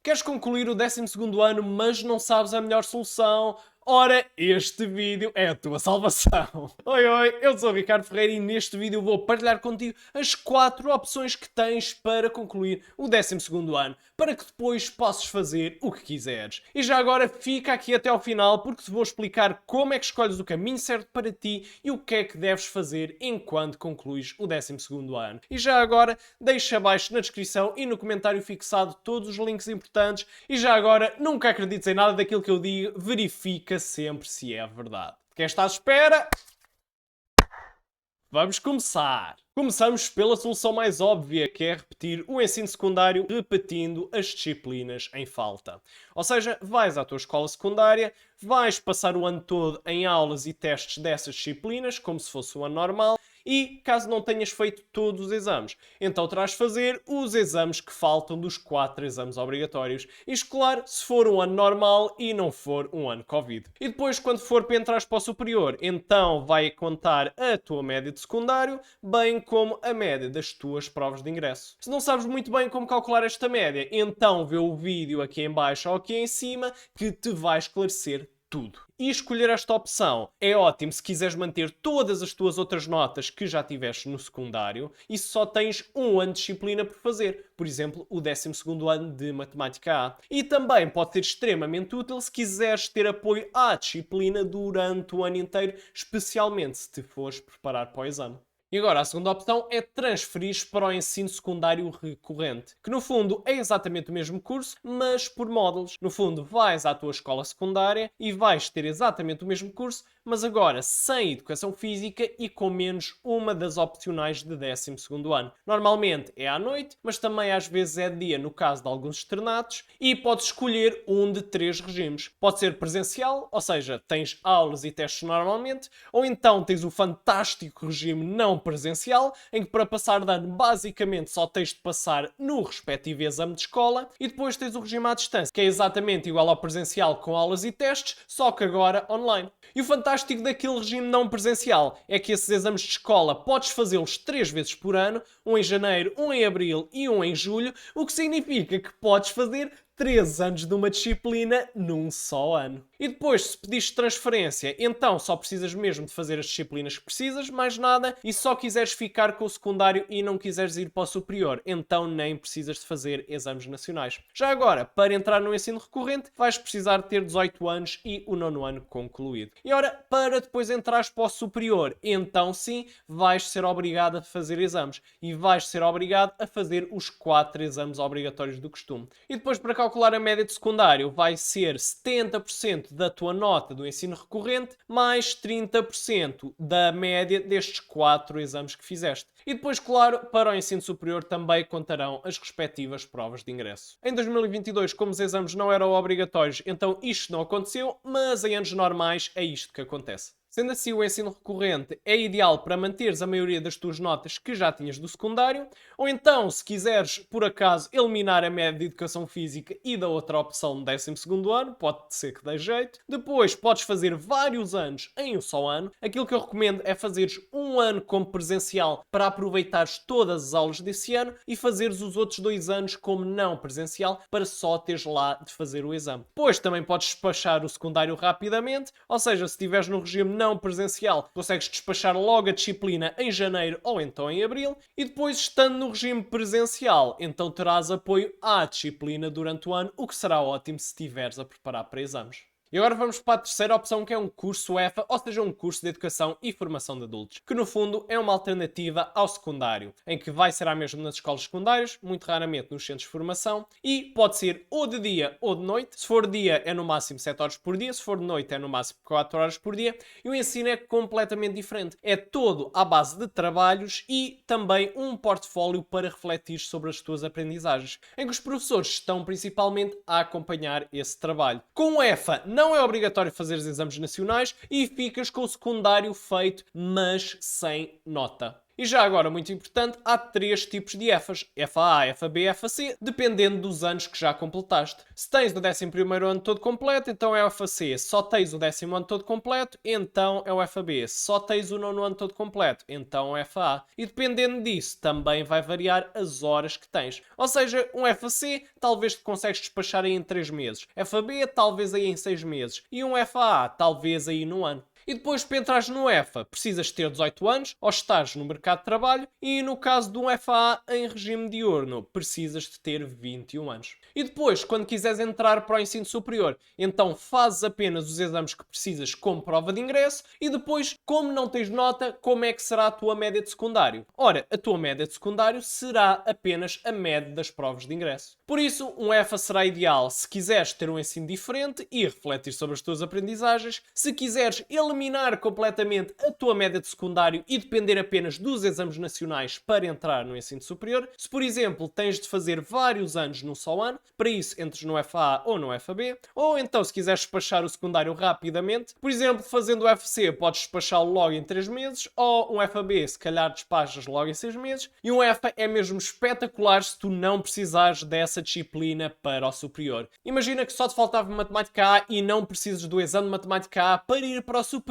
Queres concluir o 12º ano, mas não sabes a melhor solução? Ora, este vídeo é a tua salvação. Oi, eu sou o Ricardo Ferreira e neste vídeo vou partilhar contigo as 4 opções que tens para concluir o 12º ano, para que depois possas fazer o que quiseres. E já agora fica aqui até ao final porque te vou explicar como é que escolhes o caminho certo para ti e o que é que deves fazer enquanto concluís o 12º ano. E já agora deixa abaixo na descrição e no comentário fixado todos os links importantes e já agora nunca acredites em nada daquilo que eu digo, verifica sempre se é verdade. Quem está à espera? Vamos começar! Começamos pela solução mais óbvia, que é repetir o ensino secundário repetindo as disciplinas em falta. Ou seja, vais à tua escola secundária, vais passar o ano todo em aulas e testes dessas disciplinas, como se fosse o ano normal, e caso não tenhas feito todos os exames, então terás de fazer os exames que faltam dos 4 exames obrigatórios. Isto, claro, se for um ano normal e não for um ano Covid. E depois, quando for para entrar para o superior, então vai contar a tua média de secundário, bem como a média das tuas provas de ingresso. Se não sabes muito bem como calcular esta média, então vê o vídeo aqui em baixo ou aqui em cima que te vai esclarecer tudo. E escolher esta opção é ótimo se quiseres manter todas as tuas outras notas que já tiveste no secundário e se só tens um ano de disciplina por fazer. Por exemplo, o 12º ano de Matemática A. E também pode ser extremamente útil se quiseres ter apoio à disciplina durante o ano inteiro, especialmente se te fores preparar para o exame. E agora, a segunda opção é transferir para o ensino secundário recorrente, que no fundo é exatamente o mesmo curso, mas por módulos. No fundo, vais à tua escola secundária e vais ter exatamente o mesmo curso, mas agora sem educação física e com menos uma das opcionais de 12º ano. Normalmente é à noite, mas também às vezes é de dia no caso de alguns externatos, e podes escolher um de 3 regimes. Pode ser presencial, ou seja, tens aulas e testes normalmente, ou então tens o fantástico regime não presencial, em que para passar de ano basicamente só tens de passar no respectivo exame de escola, e depois tens o regime à distância, que é exatamente igual ao presencial com aulas e testes, só que agora online. E o fantástico daquele regime não presencial é que esses exames de escola podes fazê-los 3 vezes por ano, um em janeiro, um em abril e um em julho, o que significa que podes fazer 3 anos de uma disciplina num só ano. E depois, se pedires transferência, então só precisas mesmo de fazer as disciplinas que precisas, mais nada, e se só quiseres ficar com o secundário e não quiseres ir para o superior, então nem precisas de fazer exames nacionais. Já agora, para entrar no ensino recorrente, vais precisar ter 18 anos e o 9º ano concluído. E ora, para depois entrares para o superior, então sim, vais ser obrigado a fazer exames. E vais ser obrigado a fazer os 4 exames obrigatórios do costume. E depois, para calcular a média de secundário, vai ser 70% da tua nota do ensino recorrente mais 30% da média destes 4 exames que fizeste. E depois, claro, para o ensino superior também contarão as respectivas provas de ingresso. Em 2022, como os exames não eram obrigatórios, então isto não aconteceu, mas em anos normais é isto que acontece. Sendo assim, o ensino recorrente é ideal para manteres a maioria das tuas notas que já tinhas do secundário, ou então, se quiseres, por acaso, eliminar a média de educação física e da outra opção no 12º ano, pode ser que dê jeito. Depois, podes fazer vários anos em um só ano. Aquilo que eu recomendo é fazeres um ano como presencial para aproveitares todas as aulas desse ano e fazeres os outros 2 anos como não presencial para só teres lá de fazer o exame. Depois, também podes despachar o secundário rapidamente, ou seja, se estiveres no regime não presencial, consegues despachar logo a disciplina em janeiro ou então em abril, e depois, estando no regime presencial, então terás apoio à disciplina durante o ano, o que será ótimo se estiveres a preparar para exames. E agora vamos para a terceira opção, que é um curso EFA, ou seja, um curso de Educação e Formação de Adultos, que no fundo é uma alternativa ao secundário, em que vai ser a mesma nas escolas secundárias, muito raramente nos centros de formação, e pode ser ou de dia ou de noite. Se for de dia é no máximo 7 horas por dia, se for de noite é no máximo 4 horas por dia, e o ensino é completamente diferente. É todo à base de trabalhos e também um portfólio para refletir sobre as tuas aprendizagens, em que os professores estão principalmente a acompanhar esse trabalho. Com o EFA, não é obrigatório fazer os exames nacionais e ficas com o secundário feito, mas sem nota. E já agora, muito importante, há 3 tipos de EFAs. EFA A, EFA B, EFA C, dependendo dos anos que já completaste. Se tens o 11º ano todo completo, então é o EFA C. Se só tens o 10º ano todo completo, então é o EFA B. Se só tens o 9º ano todo completo, então é o EFA A. E dependendo disso, também vai variar as horas que tens. Ou seja, um EFA C talvez te consegues despachar aí em 3 meses. EFA B talvez aí em 6 meses. E um EFA A talvez aí no ano. E depois, para entrares no EFA, precisas ter 18 anos ou estares no mercado de trabalho, e no caso de um EFA em regime diurno, precisas de ter 21 anos. E depois, quando quiseres entrar para o ensino superior, então fazes apenas os exames que precisas como prova de ingresso, e depois, como não tens nota, como é que será a tua média de secundário? Ora, a tua média de secundário será apenas a média das provas de ingresso. Por isso, um EFA será ideal se quiseres ter um ensino diferente e refletir sobre as tuas aprendizagens, se quiseres eliminar completamente a tua média de secundário e depender apenas dos exames nacionais para entrar no ensino superior. Se, por exemplo, tens de fazer vários anos num só ano, para isso entres no FA ou no FAB, ou então se quiseres despachar o secundário rapidamente, por exemplo, fazendo o FC, podes despachá-lo logo em 3 meses, ou um FAB, se calhar despachas logo em 6 meses, e um EFA é mesmo espetacular se tu não precisares dessa disciplina para o superior. Imagina que só te faltava matemática A e não precisas do exame de matemática A para ir para o superior,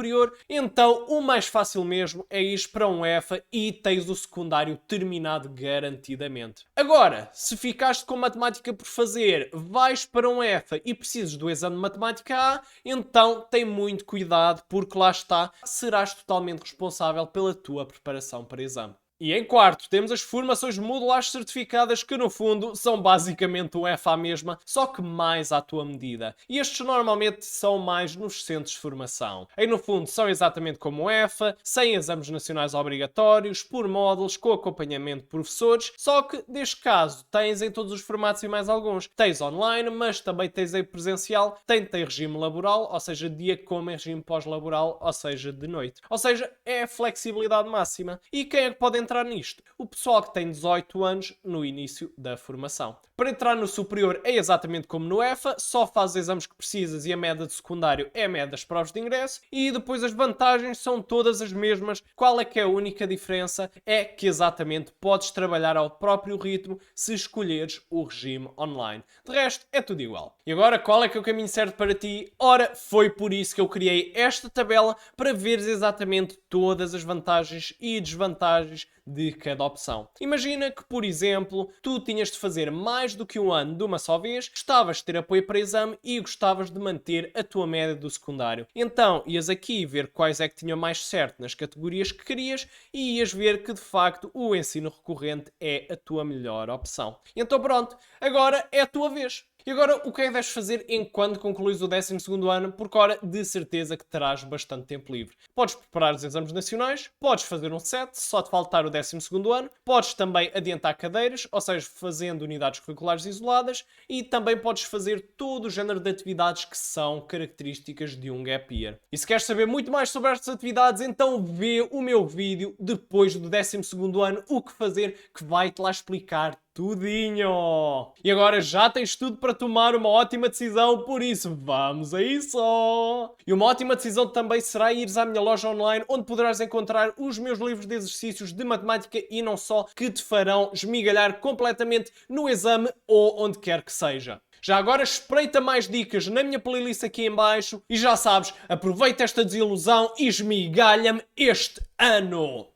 então o mais fácil mesmo é ir para um EFA e tens o secundário terminado garantidamente. Agora, se ficaste com matemática por fazer, vais para um EFA e precisas do exame de matemática A, então tem muito cuidado porque lá está, serás totalmente responsável pela tua preparação para exame. E em quarto, temos as formações modulares certificadas que no fundo são basicamente o EFA mesma, só que mais à tua medida. E estes normalmente são mais nos centros de formação. Aí no fundo são exatamente como o EFA, sem exames nacionais obrigatórios, por módulos, com acompanhamento de professores, só que neste caso tens em todos os formatos e mais alguns. Tens online, mas também tens em presencial, tem regime laboral, ou seja, dia como em regime pós-laboral, ou seja, de noite. Ou seja, é a flexibilidade máxima. E quem é que pode entrar nisto? O pessoal que tem 18 anos no início da formação. Para entrar no superior é exatamente como no EFA, só faz os exames que precisas e a média de secundário é a média das provas de ingresso, e depois as vantagens são todas as mesmas. Qual é que é a única diferença? É que exatamente podes trabalhar ao próprio ritmo se escolheres o regime online. De resto, é tudo igual. E agora, qual é que é o caminho certo para ti? Ora, foi por isso que eu criei esta tabela para veres exatamente todas as vantagens e desvantagens de cada opção. Imagina que, por exemplo, tu tinhas de fazer mais do que um ano de uma só vez, gostavas de ter apoio para exame e gostavas de manter a tua média do secundário. Então, ias aqui ver quais é que tinham mais certo nas categorias que querias e ias ver que, de facto, o ensino recorrente é a tua melhor opção. Então pronto, agora é a tua vez. E agora, o que é que deves fazer enquanto concluís o 12º ano? Porque, ora, de certeza que terás bastante tempo livre. Podes preparar os exames nacionais, podes fazer um set, só te faltar o 12º ano, podes também adiantar cadeiras, ou seja, fazendo unidades curriculares isoladas, e também podes fazer todo o género de atividades que são características de um gap year. E se queres saber muito mais sobre estas atividades, então vê o meu vídeo depois do 12º ano, o que fazer, que vai-te lá explicar tudinho! E agora já tens tudo para tomar uma ótima decisão, por isso vamos a isso! E uma ótima decisão também será ires à minha loja online, onde poderás encontrar os meus livros de exercícios de matemática e não só, que te farão esmigalhar completamente no exame ou onde quer que seja. Já agora espreita mais dicas na minha playlist aqui em baixo e já sabes, aproveita esta desilusão e esmigalha-me este ano!